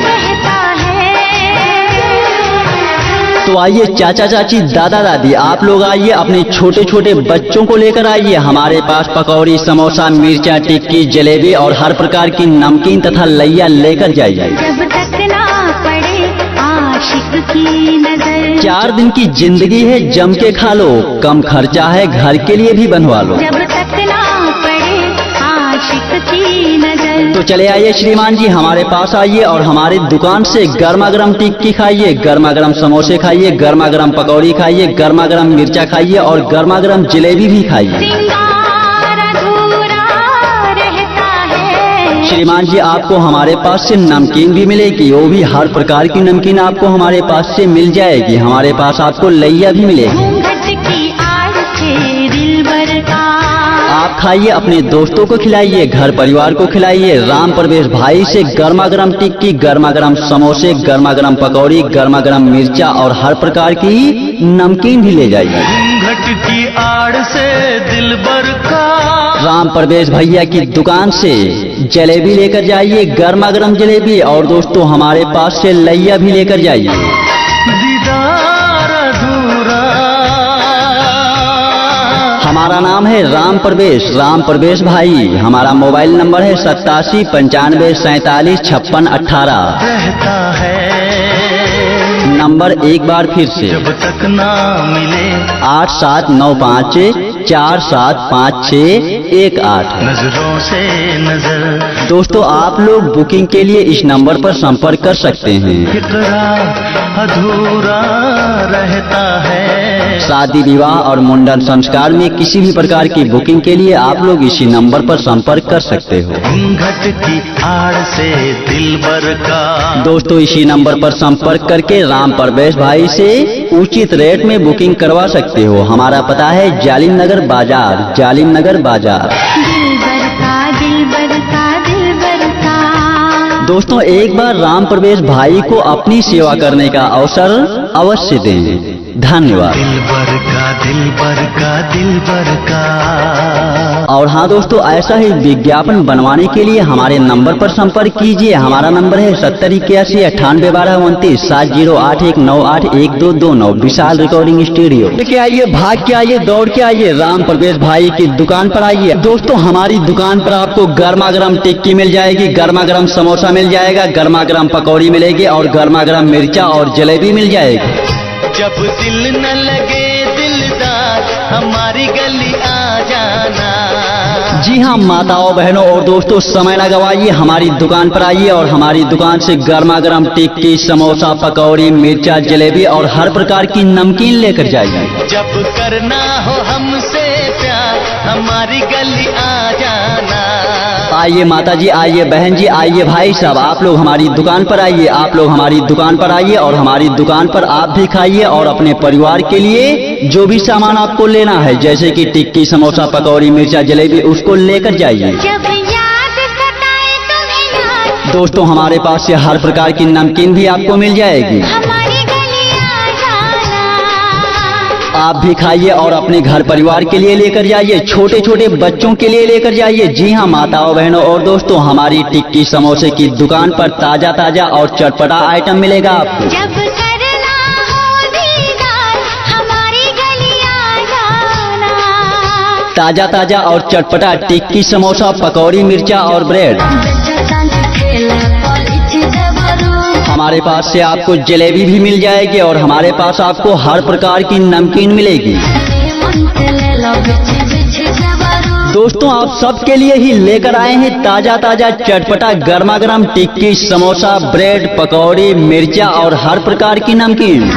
तो आइए चाचा चाची, दादा दादी, आप लोग आइए, अपने छोटे छोटे बच्चों को लेकर आइए। हमारे पास पकौड़ी, समोसा, मिर्चा, टिक्की, जलेबी और हर प्रकार की नमकीन तथा लैया लेकर जाइए। जब तक ना पड़े आशिक की नजर, 4 दिन की जिंदगी है, जम के खा लो, कम खर्चा है, घर के लिए भी बनवा लो। जब तक ना पड़े आशिक की नजर। तो चले आइए श्रीमान जी, हमारे पास आइए और हमारी दुकान से गर्मा गर्म टिक्की खाइए, गर्मा गर्म समोसे खाइए, गर्मा गर्म पकौड़ी खाइए, गर्मा गर्म मिर्चा खाइए और गर्मा गर्म जलेबी भी खाइए। सिंगार अधूरा रहता है। श्रीमान जी आपको हमारे पास से नमकीन भी मिलेगी, वो भी हर प्रकार की नमकीन आपको हमारे पास से मिल जाएगी। हमारे पास आपको लैया भी मिलेगी। घूंघट की आड़ से दिलबर का आप खाइए, अपने दोस्तों को खिलाइए, घर परिवार को खिलाइए। राम प्रवेश भाई से गर्मा गर्म टिक्की, गर्मा गर्म समोसे, गर्मा गर्म पकौड़ी, गर्मा गर्म मिर्चा और हर प्रकार की नमकीन भी ले जाइए। घट की आड़ से दिलबर का राम प्रवेश भैया की दुकान से जलेबी लेकर जाइए, गर्मा गर्म जलेबी, और दोस्तों हमारे पास से लैया भी लेकर जाइए। दीदार अधूरा। हमारा नाम है राम प्रवेश भाई। हमारा मोबाइल नंबर है 87 95 47 56 18। रहता है नंबर एक बार फिर से जब तक ना मिले 8795 475618। नजरों से नजर दोस्तों आप लोग बुकिंग के लिए इस नंबर पर संपर्क कर सकते हैं। इकरार अधूरा रहता है। शादी विवाह और मुंडन संस्कार में किसी भी प्रकार की बुकिंग के लिए आप लोग इसी नंबर पर संपर्क कर सकते हो। घूंघट की आड़ से दिलबर का दोस्तों इसी नंबर पर संपर्क करके राम प्रवेश भाई से उचित रेट में बुकिंग करवा सकते हो। हमारा पता है जालिम नगर बाजार, जालिम नगर बाजार। दिलबर का दिलबर का दिलबर का। दोस्तों एक बार राम प्रवेश भाई को अपनी सेवा करने का अवसर अवश्य दें। धन्यवाद। दिलबर का दिलबर का दिलबर का। और हाँ दोस्तों ऐसा ही विज्ञापन बनवाने के लिए हमारे नंबर पर संपर्क कीजिए। हमारा नंबर है 7081981229 7081981229। विशाल रिकॉर्डिंग स्टूडियो। लेके आइए, भाग के आइए, दौड़ के आइए, राम प्रवेश भाई की दुकान पर आइए। दोस्तों हमारी दुकान पर आपको गर्मा गर्म टिक्की मिल जाएगी, गर्मा गर्म समोसा मिल जाएगा, गर्मा गर्म पकौड़ी मिलेगी और गर्मा गर्म मिर्चा और जलेबी मिल जाएगी। जब दिल न लगे दिलदार हमारी गली आ जाना। जी हाँ माताओं बहनों और दोस्तों समय न गवाइए, हमारी दुकान पर आइए और हमारी दुकान से गर्मा गर्म टिक्की समोसा पकौड़ी मिर्चा जलेबी और हर प्रकार की नमकीन लेकर जाइए। जब करना हो हमसे प्यार हमारी गली आ जाना। आइए माता जी, आइए बहन जी, आइए भाई साहब, आप लोग हमारी दुकान पर आइए, आप लोग हमारी दुकान पर आइए और हमारी दुकान पर आप भी खाइए और अपने परिवार के लिए जो भी सामान आपको लेना है जैसे कि टिक्की समोसा पकौड़ी मिर्चा जलेबी उसको लेकर जाइए। जब याद सताए तुम्हें याद दोस्तों हमारे पास से हर प्रकार की नमकीन भी आपको मिल जाएगी। हमारी गली आ जाना। आप भी खाइए और अपने घर परिवार के लिए लेकर जाइए, छोटे छोटे बच्चों के लिए लेकर जाइए। जी हाँ माताओं बहनों और दोस्तों हमारी टिक्की समोसे की दुकान पर ताजा ताजा और चटपटा आइटम मिलेगा आपको। जब करना हो दीदार हमारी गली आ जाना। ताजा ताजा और चटपटा टिक्की समोसा पकौड़ी मिर्चा और ब्रेड। हमारे पास से आपको जलेबी भी मिल जाएगी और हमारे पास आपको हर प्रकार की नमकीन मिलेगी। दोस्तों आप सबके लिए ही लेकर आए हैं ताजा ताजा चटपटा गर्मा गर्म टिक्की समोसा ब्रेड पकौड़ी मिर्चा और हर प्रकार की नमकीन।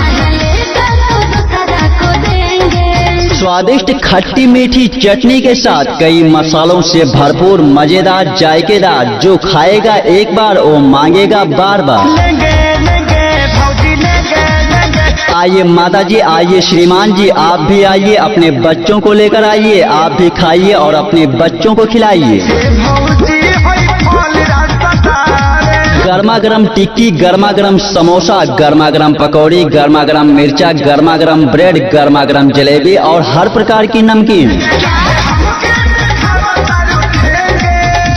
स्वादिष्ट खट्टी मीठी चटनी के साथ कई मसालों से भरपूर मजेदार जायकेदार, जो खाएगा एक बार वो मांगेगा बार बार। आइए माता जी, आइए श्रीमान जी, आप भी आइए, अपने बच्चों को लेकर आइए, आप भी खाइए और अपने बच्चों को खिलाइए। गर्मा गर्म टिक्की गर्मा गर्म समोसा गर्मा गर्म पकौड़ी गर्मा गर्म मिर्चा गर्मा गर्म ब्रेड गर्मा गर्म जलेबी और हर प्रकार की नमकीन।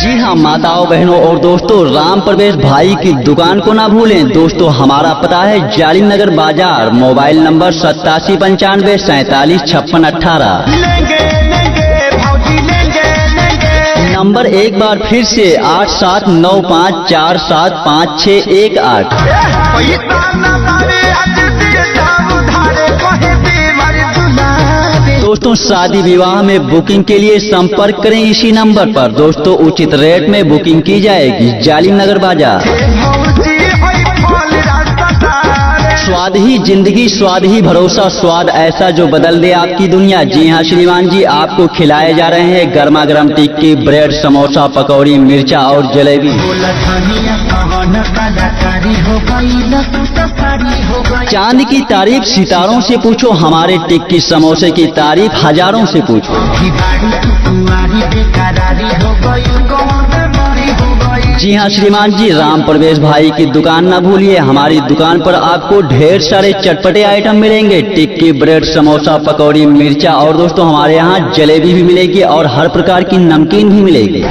जी हाँ माताओं बहनों और दोस्तों राम प्रवेश भाई की दुकान को ना भूलें। दोस्तों हमारा पता है जालिम नगर बाजार, मोबाइल नंबर 8795475618। नंबर एक बार फिर से 8795475618। दोस्तों शादी विवाह में बुकिंग के लिए संपर्क करें इसी नंबर पर। दोस्तों उचित रेट में बुकिंग की जाएगी। जालिम नगर बाजार। स्वाद ही जिंदगी, स्वाद ही भरोसा, स्वाद ऐसा जो बदल दे आपकी दुनिया। जी हाँ श्रीमान जी, आपको खिलाए जा रहे हैं गर्मा गर्म टिक्की ब्रेड समोसा पकौड़ी मिर्चा और जलेबी। चांद की तारीफ सितारों से पूछो, हमारे टिक्की समोसे की तारीफ हजारों से पूछो। जी हाँ श्रीमान जी, राम प्रवेश भाई की दुकान ना भूलिए। हमारी दुकान पर आपको ढेर सारे चटपटे आइटम मिलेंगे, टिक्की ब्रेड समोसा पकौड़ी मिर्चा और दोस्तों हमारे यहाँ जलेबी भी मिलेगी और हर प्रकार की नमकीन भी मिलेगी।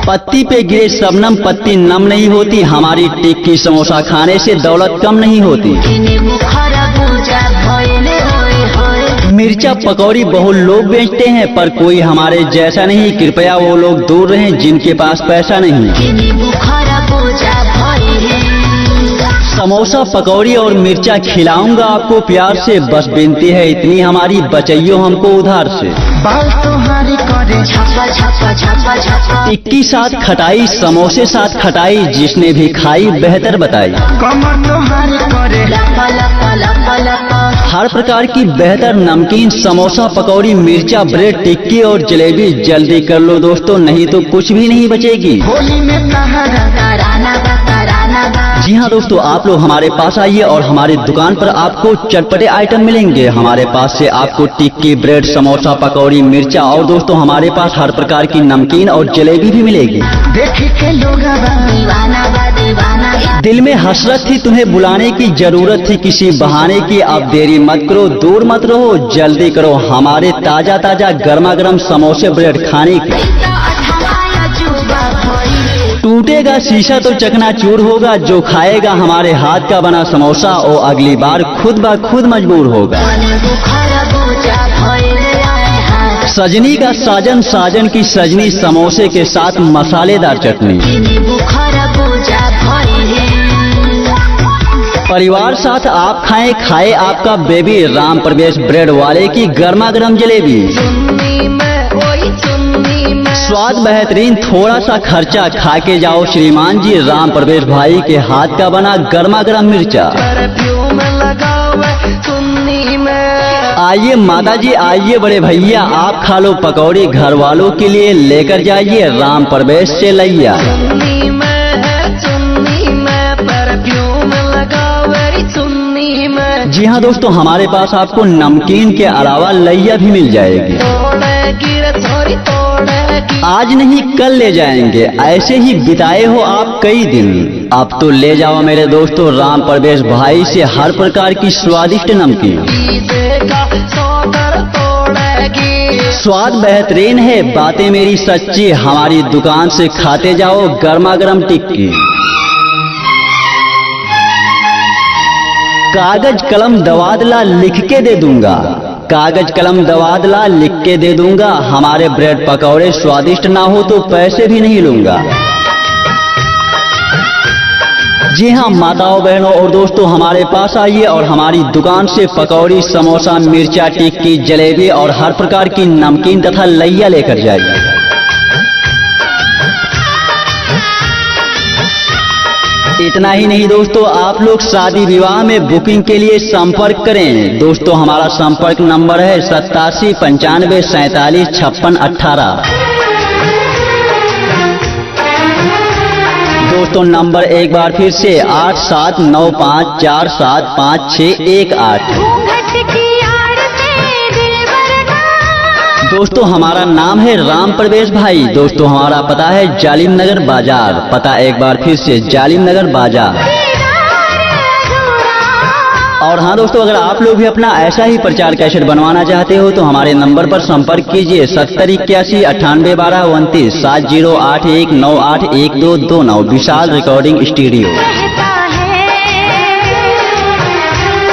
पत्ती पे गिरे शबनम पत्ती नम नहीं होती, हमारी टिक्की समोसा खाने से दौलत कम नहीं होती। मिर्चा पकौड़ी बहुत लोग बेचते हैं पर कोई हमारे जैसा नहीं। कृपया वो लोग दूर रहें जिनके पास पैसा नहीं। समोसा पकौड़ी और मिर्चा खिलाऊंगा आपको प्यार से, बस विनती है इतनी हमारी, बचइयो हमको उधार से। बाल तुम्हारी करे छप्पा छप्पा छप्पा छप्पा, टिक्की साथ खटाई, समोसे साथ खटाई, जिसने भी खाई बेहतर बताई। कमर तुम्हारी करे लपा लपा लपा लपा, हर प्रकार की बेहतर नमकीन, समोसा पकौड़ी, मिर्चा, ब्रेड, टिक्की और जलेबी जल्दी कर लो दोस्तों, नहीं तो कुछ भी नहीं बचेगी। होली में तहरा कराना बा कराना बा। जी हाँ दोस्तों, आप लोग हमारे पास आइए और हमारी दुकान पर आपको चटपटे आइटम मिलेंगे। हमारे पास से आपको टिक्की, ब्रेड, समोसा, पकौड़ी, मिर्चा और दोस्तों हमारे पास हर प्रकार की नमकीन और जलेबी भी मिलेगी। देख के लोग दीवाना बा दीवाना बा। दिल में हसरत थी तुम्हें बुलाने की, जरूरत थी किसी बहाने की, अब देरी मत करो, दूर मत रहो, जल्दी करो हमारे ताजा ताजा गर्मा गर्म समोसे ब्रेड खाने की। टूटेगा शीशा तो चकनाचूर होगा, जो खाएगा हमारे हाथ का बना समोसा वो अगली बार खुद ब खुद मजबूर होगा। सजनी का साजन, साजन की सजनी, समोसे के साथ मसालेदार चटनी। परिवार साथ आप खाएं, खाए आपका बेबी, राम प्रवेश ब्रेड वाले की गर्मा गर्म जलेबी। स्वाद बेहतरीन, थोड़ा सा खर्चा, खा के जाओ श्रीमान जी, राम प्रवेश भाई के हाथ का बना गर्मा गर्म मिर्चा। आइए माता जी, आइए बड़े भैया, आप खा लो पकौड़ी, घर वालों के लिए लेकर जाइए राम प्रवेश से लैया। जी हाँ दोस्तों, हमारे पास आपको नमकीन के अलावा लैया भी मिल जाएगी। आज नहीं कल ले जाएंगे, ऐसे ही बिताए हो आप कई दिन, अब तो ले जाओ मेरे दोस्तों राम प्रवेश भाई से हर प्रकार की स्वादिष्ट नमकीन। स्वाद बेहतरीन है, बातें मेरी सच्ची, हमारी दुकान से खाते जाओ गर्मा गर्म टिक्की। कागज कलम दवादला लिख के दे दूंगा, कागज कलम दवादला लिख के दे दूंगा, हमारे ब्रेड पकौड़े स्वादिष्ट ना हो तो पैसे भी नहीं लूंगा। जी हाँ माताओं बहनों और दोस्तों, हमारे पास आइए और हमारी दुकान से पकौड़ी, समोसा, मिर्चा, टिक्की, जलेबी और हर प्रकार की नमकीन तथा लैया लेकर जाइए। इतना ही नहीं दोस्तों, आप लोग शादी विवाह में बुकिंग के लिए संपर्क करें। दोस्तों हमारा संपर्क नंबर है 87 95 47 56 18। दोस्तों नंबर एक बार फिर से 8795475618। दोस्तों हमारा नाम है राम प्रवेश भाई। दोस्तों हमारा पता है जालिम नगर बाजार, पता एक बार फिर से जालिम नगर बाजार। और हाँ दोस्तों, अगर आप लोग भी अपना ऐसा ही प्रचार कैसेट बनवाना चाहते हो तो हमारे नंबर पर संपर्क कीजिए 70 81 98 12 29 7081 98 1229 विशाल रिकॉर्डिंग स्टूडियो।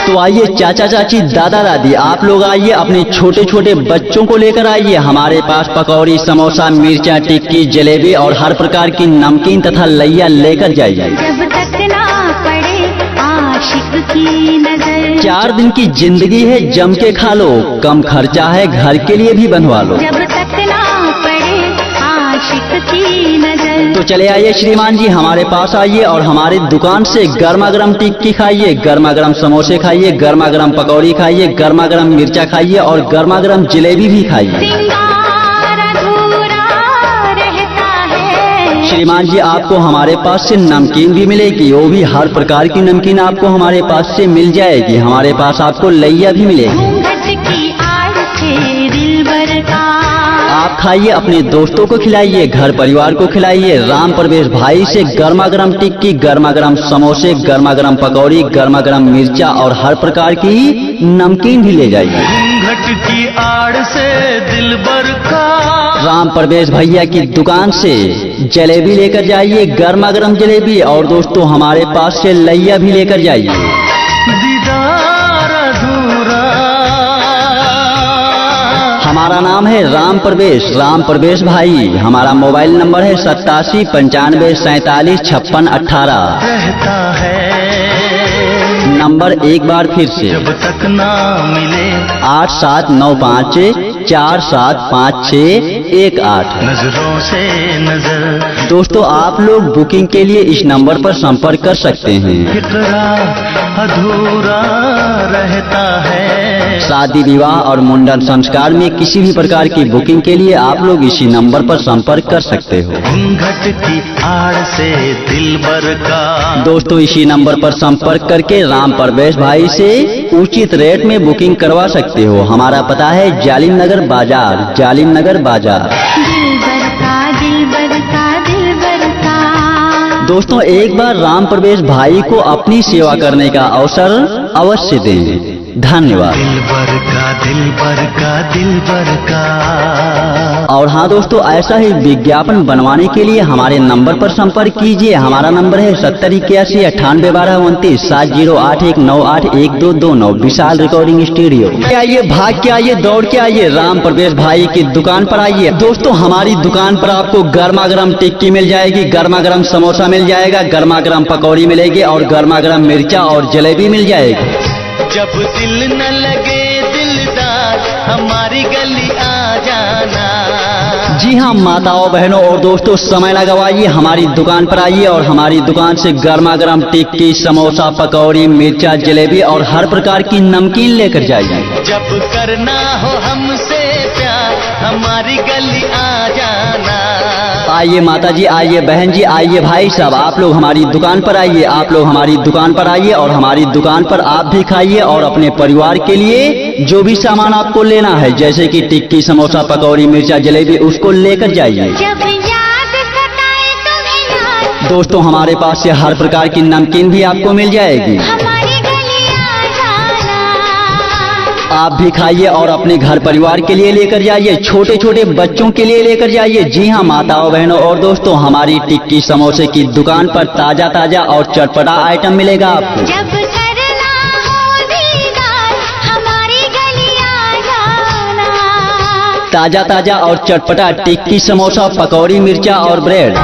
तो आइए चाचा चाची, दादा दादी, आप लोग आइए, अपने छोटे छोटे बच्चों को लेकर आइए। हमारे पास पकौड़ी, समोसा, मिर्चा, टिक्की, जलेबी और हर प्रकार की नमकीन तथा लैया लेकर जाइए। जब तक ना पड़े आशिक की नजर, 4 दिन की जिंदगी है, जम के खा लो, कम खर्चा है, घर के लिए भी बनवा लो। जब तक ना पड़े आशिक की नजर। तो चले आइए श्रीमान जी, हमारे पास आइए और हमारी दुकान से गर्मा गर्म टिक्की खाइए, गर्मा गर्म समोसे खाइए, गर्मा गर्म पकौड़ी खाइए, गर्मा गर्म मिर्चा खाइए और गर्मा गर्म जलेबी भी खाइए। सिंगार अधूरा रहता है। श्रीमान जी आपको हमारे पास से नमकीन भी मिलेगी, वो भी हर प्रकार की नमकीन आपको हमारे पास से मिल जाएगी। हमारे पास आपको लैया भी मिलेगी। घूंघट की आड़ से दिलबर का आप खाइए, अपने दोस्तों को खिलाइए, घर परिवार को खिलाइए। राम प्रवेश भाई से गर्मा गर्म टिक्की, गर्मा गर्म समोसे, गर्मा गर्म पकौड़ी, गर्मा गर्म मिर्चा और हर प्रकार की नमकीन भी ले जाइए। घूंघट की आड़ से दिलबर का राम प्रवेश भैया की दुकान से जलेबी लेकर जाइए, गर्मा गर्म जलेबी, और दोस्तों हमारे पास से लैया भी लेकर जाइए। दीदार अधूरा। हमारा नाम है राम प्रवेश भाई। हमारा मोबाइल नंबर है 87 95 47 56 18। रहता है नंबर एक बार फिर से जब तक ना मिले 8795475618। नजरों से नजर, दोस्तों आप लोग बुकिंग के लिए इस नंबर पर संपर्क कर सकते हैं। फिक्रा अधूरा रहता है। शादी विवाह और मुंडन संस्कार में किसी भी प्रकार की बुकिंग के लिए आप लोग इसी नंबर पर संपर्क कर सकते हो। घूंघट की आड़ से दिलबर का, दोस्तों इसी नंबर पर संपर्क करके राम प्रवेश भाई से उचित रेट में बुकिंग करवा सकते हो। हमारा पता है जालिम नगर बाजार, जालिम नगर बाजार। दिलबर का दिलबर का दिलबर का। दोस्तों एक बार राम प्रवेश भाई को अपनी सेवा करने का अवसर अवश्य दें। धन्यवाद। दिलबर का दिलबर का दिलबर का। और हाँ दोस्तों, ऐसा ही विज्ञापन बनवाने के लिए हमारे नंबर पर संपर्क कीजिए। हमारा नंबर है 7081981229 7081981229 विशाल रिकॉर्डिंग स्टूडियो। आइए, भाग के आइए, दौड़ के आइए, राम प्रवेश भाई की दुकान पर आइए। दोस्तों हमारी दुकान पर आपको गर्मा गर्म टिक्की मिल जाएगी, गर्मा गर्म समोसा मिल जाएगा, गर्मा गर्म पकौड़ी मिलेगी और गर्मा गर्म मिर्चा और जलेबी मिल जाएगी। जब दिल न लगे दिलदार, हमारी गली आ जाना। जी हाँ माताओं बहनों और दोस्तों, समय न गवाइए, हमारी दुकान पर आइए और हमारी दुकान से गर्मा गर्म टिक्की, समोसा, पकौड़ी, मिर्चा, जलेबी और हर प्रकार की नमकीन लेकर जाइए। जब करना हो हमसे प्यार, हमारी गली आ जाना। आइए माता जी, आइए बहन जी, आइए भाई साहब, आप लोग हमारी दुकान पर आइए, आप लोग हमारी दुकान पर आइए और हमारी दुकान पर आप भी खाइए और अपने परिवार के लिए जो भी सामान आपको लेना है, जैसे कि टिक्की, समोसा, पकौड़ी, मिर्चा, जलेबी, उसको लेकर जाइए। जब याद सताए तुम्हें यार, दोस्तों हमारे पास से हर प्रकार की नमकीन भी आपको मिल जाएगी। हमारी गली आ जाना। आप भी खाइए और अपने घर परिवार के लिए लेकर जाइए, छोटे छोटे बच्चों के लिए लेकर जाइए। जी हाँ माताओं बहनों और दोस्तों, हमारी टिक्की समोसे की दुकान पर ताजा ताजा और चटपटा आइटम मिलेगा आपको। जब करना हो दीदार, हमारी गली आ जाना। ताजा ताजा और चटपटा टिक्की, समोसा, पकौड़ी, मिर्चा और ब्रेड।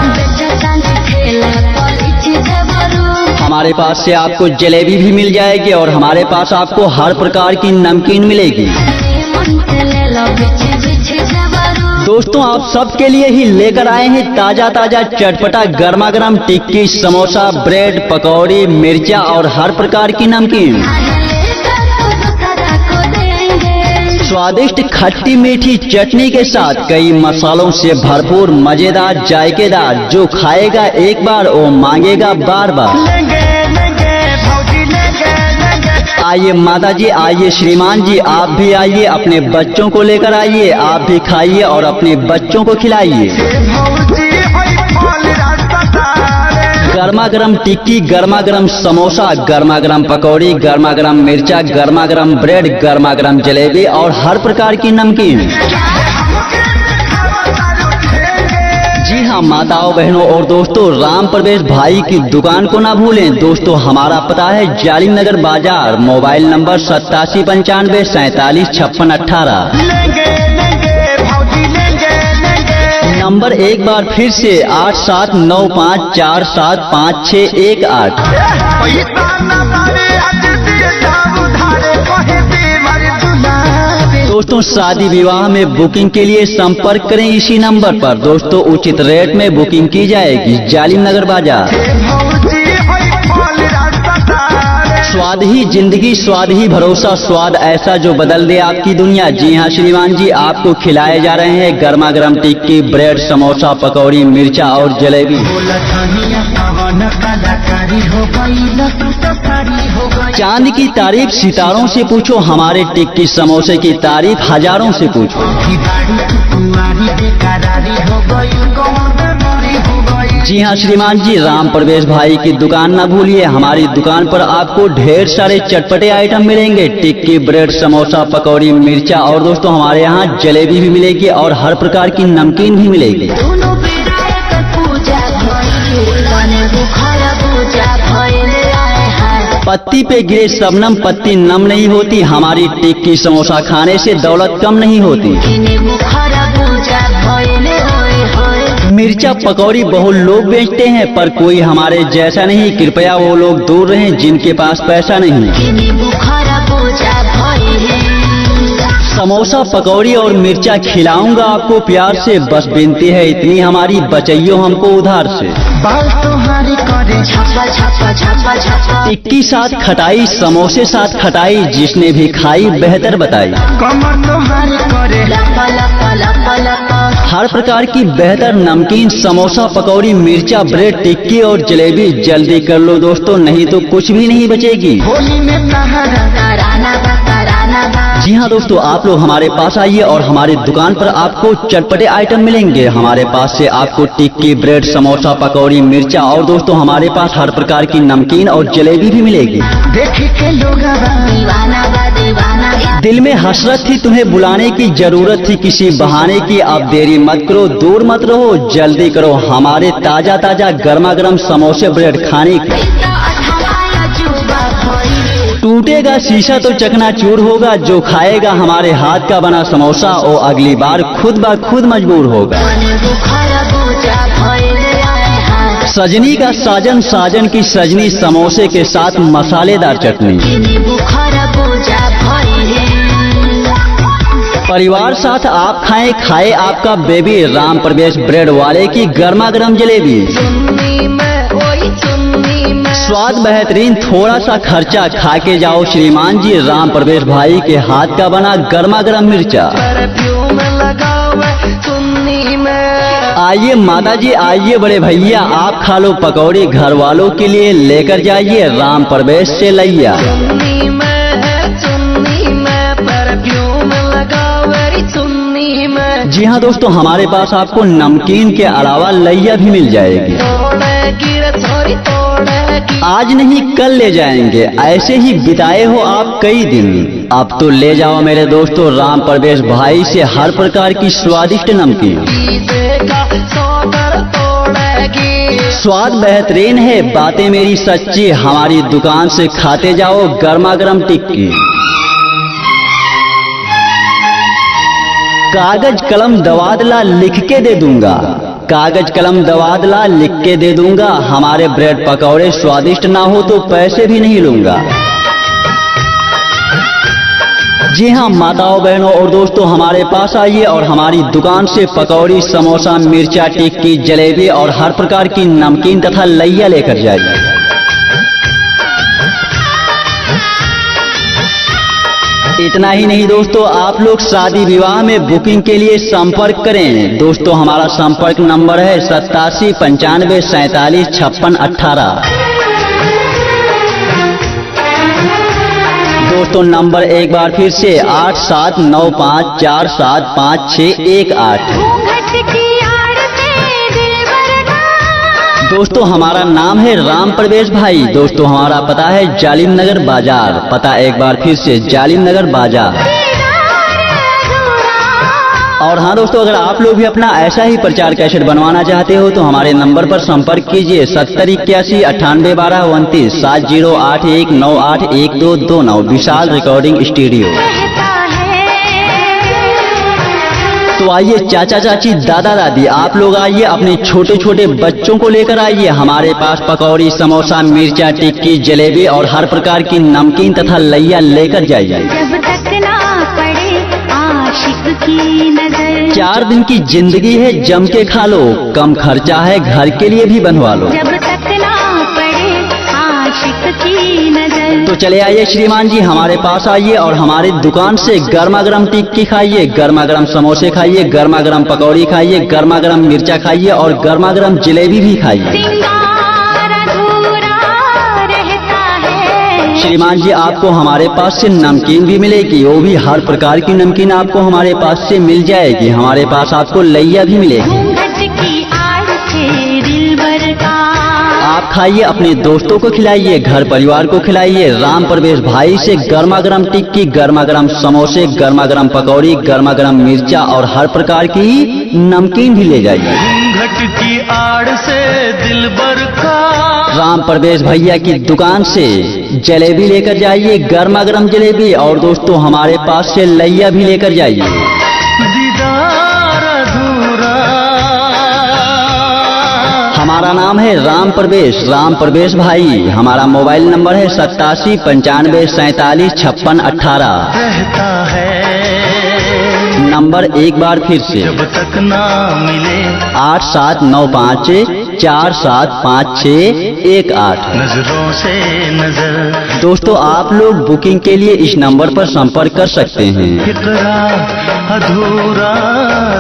हमारे पास से आपको जलेबी भी मिल जाएगी और हमारे पास आपको हर प्रकार की नमकीन मिलेगी। दोस्तों आप सबके लिए ही लेकर आए हैं ताजा ताजा चटपटा गर्मा गर्म टिक्की, समोसा, ब्रेड, पकौड़ी, मिर्चा और हर प्रकार की नमकीन। स्वादिष्ट खट्टी मीठी चटनी के साथ कई मसालों से भरपूर मजेदार जायकेदार, जो खाएगा एक बार वो मांगेगा बार बार। आइए माता जी, आइए श्रीमान जी, आप भी आइए, अपने बच्चों को लेकर आइए, आप भी खाइए और अपने बच्चों को खिलाइए। गर्मा गर्म टिक्की, गर्मा गर्म समोसा, गर्मा गर्म पकौड़ी, गर्मा गर्म मिर्चा, गर्मा गर्म ब्रेड, गर्मा गर्म जलेबी और हर प्रकार की नमकीन। जी हाँ माताओं बहनों और दोस्तों, राम प्रवेश भाई की दुकान को ना भूलें। दोस्तों हमारा पता है जालिम नगर बाजार, मोबाइल नंबर 8795475618। नंबर एक बार फिर से 8795475618। दोस्तों शादी विवाह में बुकिंग के लिए संपर्क करें इसी नंबर पर। दोस्तों उचित रेट में बुकिंग की जाएगी। जालिम नगर बाजार। स्वाद ही जिंदगी, स्वाद ही भरोसा, स्वाद ऐसा जो बदल दे आपकी दुनिया। जी हाँ श्रीमान जी, आपको खिलाए जा रहे हैं गर्मा गर्म टिक्की, ब्रेड, समोसा, पकौड़ी, मिर्चा और जलेबी। चांद की तारीफ सितारों से पूछो, हमारे टिक्की समोसे की तारीफ हजारों से पूछो। जी हाँ श्रीमान जी, राम प्रवेश भाई की दुकान ना भूलिए। हमारी दुकान पर आपको ढेर सारे चटपटे आइटम मिलेंगे, टिक्की, ब्रेड, समोसा, पकौड़ी, मिर्चा और दोस्तों हमारे यहाँ जलेबी भी मिलेगी और हर प्रकार की नमकीन भी मिलेगी। पत्ती पे गिरे शबनम, पत्ती नम नहीं होती। हमारी टिक्की समोसा खाने से दौलत कम नहीं होती। मिर्चा पकौड़ी बहुत लोग बेचते हैं, पर कोई हमारे जैसा नहीं। कृपया वो लोग दूर रहें जिनके पास पैसा नहीं। समोसा पकौड़ी और मिर्चा खिलाऊंगा आपको प्यार से, बस विनती है इतनी हमारी, बचाइयो हमको उधार से। बाल तुम्हारी करे छापा छापा छापा छापा, 21 साथ खटाई समोसे साथ खटाई, जिसने भी खाई बेहतर बताई। कमर तुम्हारी करे लपा लपा लपा लपा, हर प्रकार की बेहतर नमकीन समोसा पकौड़ी मिर्चा ब्रेड टिक्की और जलेबी, जल्दी कर लो दोस्तों, नहीं तो कुछ भी नहीं बचेगी। होली में तहरा तराना बा तराना बा। जी हाँ दोस्तों, आप लोग हमारे पास आइए और हमारे दुकान पर आपको चटपटे आइटम मिलेंगे। हमारे पास से आपको टिक्की ब्रेड समोसा पकौड़ी मिर्चा और दोस्तों हमारे पास हर प्रकार की नमकीन और जलेबी भी मिलेगी। देख के लोग दीवाना बा दीवाना बा। दिल में हसरत थी तुम्हें बुलाने की, जरूरत थी किसी बहाने की, अब देरी मत करो दूर मत रहो, जल्दी करो हमारे ताजा ताजा गर्मा गर्म समोसे ब्रेड खाने की। टूटेगा शीशा तो चकनाचूर होगा, जो खाएगा हमारे हाथ का बना समोसा वो अगली बार खुद ब खुद मजबूर होगा। सजनी का साजन साजन की सजनी, समोसे के साथ मसालेदार चटनी। परिवार साथ आप खाएं, खाए आपका बेबी, राम प्रवेश ब्रेड वाले की गर्मा गर्म जलेबी। स्वाद बेहतरीन थोड़ा सा खर्चा, खा के जाओ श्रीमान जी, राम प्रवेश भाई के हाथ का बना गर्मा गर्म मिर्चा। आइए माता जी आइए बड़े भैया, आप खा लो पकौड़ी, घर वालों के लिए लेकर जाइए राम प्रवेश से लैया। जी हाँ दोस्तों, हमारे पास आपको नमकीन के अलावा लैया भी मिल जाएगी। आज नहीं कल ले जाएंगे, ऐसे ही बिताए हो आप कई दिन, अब तो ले जाओ मेरे दोस्तों राम प्रवेश भाई से हर प्रकार की स्वादिष्ट नमकीन। स्वाद बेहतरीन है, बातें मेरी सच्ची, हमारी दुकान से खाते जाओ गर्मा गर्म टिक्की। कागज कलम दवादला लिख के दे दूंगा, कागज कलम दवादला लिख के दे दूंगा, हमारे ब्रेड पकौड़े स्वादिष्ट ना हो तो पैसे भी नहीं लूंगा। जी हाँ माताओं बहनों और दोस्तों, हमारे पास आइए और हमारी दुकान से पकौड़ी समोसा मिर्चा टिक्की जलेबी और हर प्रकार की नमकीन तथा लैया लेकर जाइए। इतना ही नहीं दोस्तों, आप लोग शादी विवाह में बुकिंग के लिए संपर्क करें। दोस्तों हमारा संपर्क नंबर है 87 95 47 56 18। दोस्तों नंबर एक बार फिर से 8795475618। दोस्तों हमारा नाम है राम प्रवेश भाई। दोस्तों हमारा पता है जालिम नगर बाजार, पता एक बार फिर से जालिम नगर बाजार। और हाँ दोस्तों, अगर आप लोग भी अपना ऐसा ही प्रचार कैसेट बनवाना चाहते हो तो हमारे नंबर पर संपर्क कीजिए 70 81 98 12 29 7081981229 विशाल रिकॉर्डिंग स्टूडियो। तो आइए चाचा चाची दादा दादी आप लोग आइए, अपने छोटे छोटे बच्चों को लेकर आइए, हमारे पास पकौड़ी समोसा मिर्चा टिक्की जलेबी और हर प्रकार की नमकीन तथा लैया लेकर जाइए। जब तक ना पड़े आशिक की नजर, 4 दिन की जिंदगी है जम के खा लो, कम खर्चा है घर के लिए भी बनवा लो। जब तक ना पड़े आशिक की नजर। तो चले आइए श्रीमान जी, हमारे पास आइए और हमारी दुकान से गर्मा गर्म टिक्की खाइए, गर्मा गर्म समोसे खाइए, गर्मा गर्म पकौड़ी खाइए, गर्मा गर्म मिर्चा खाइए और गर्मा गर्म जलेबी भी खाइए। सिंगार अधूरा रहता है। श्रीमान जी आपको हमारे पास से नमकीन भी मिलेगी, वो भी हर प्रकार की नमकीन आपको हमारे पास से मिल जाएगी। हमारे पास आपको लैया भी मिलेगी। घूंघट की आड़ से दिलबर का आप खाइए, अपने दोस्तों को खिलाइए, घर परिवार को खिलाइए। राम प्रवेश भाई से गर्मा गर्म टिक्की, गर्मा गर्म समोसे, गर्मा गर्म पकौड़ी, गर्मा गर्म मिर्चा और हर प्रकार की नमकीन भी ले जाइए। घूंघट की आड़ से दिलबर का राम प्रवेश भैया की दुकान से जलेबी लेकर जाइए, गर्मा गर्म जलेबी, और दोस्तों हमारे पास से लैया भी लेकर जाइए। दीदार अधूरा नाम है राम प्रवेश भाई। हमारा मोबाइल नंबर है 8795475618। रहता है नंबर एक बार फिर से जब तक ना मिले 8795475618। नजरों से नजर। दोस्तों आप लोग बुकिंग के लिए इस नंबर पर संपर्क कर सकते हैं। इकरार अधूरा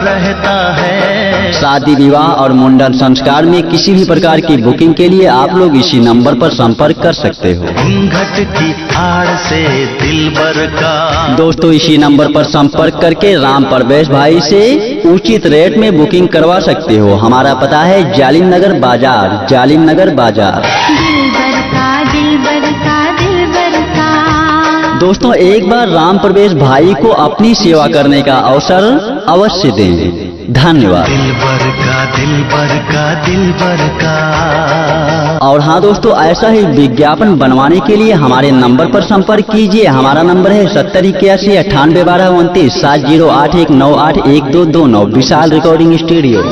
रहता है। शादी विवाह और मुंडन संस्कार में किसी भी प्रकार की बुकिंग के लिए आप लोग इसी नंबर पर संपर्क कर सकते हो। घूंघट की आड़ से दिलबर का। दोस्तों इसी नंबर पर संपर्क करके राम प्रवेश भाई से उचित रेट में बुकिंग करवा सकते हो। हमारा पता है जालिम नगर बाजार। दिलबर का दोस्तों एक बार राम प्रवेश भाई को अपनी सेवा करने का अवसर अवश्य दें। धन्यवाद। दिलबर का। और हाँ दोस्तों ऐसा ही विज्ञापन बनवाने के लिए हमारे नंबर पर संपर्क कीजिए। हमारा नंबर है 7081981229 7081981229। विशाल रिकॉर्डिंग स्टूडियो।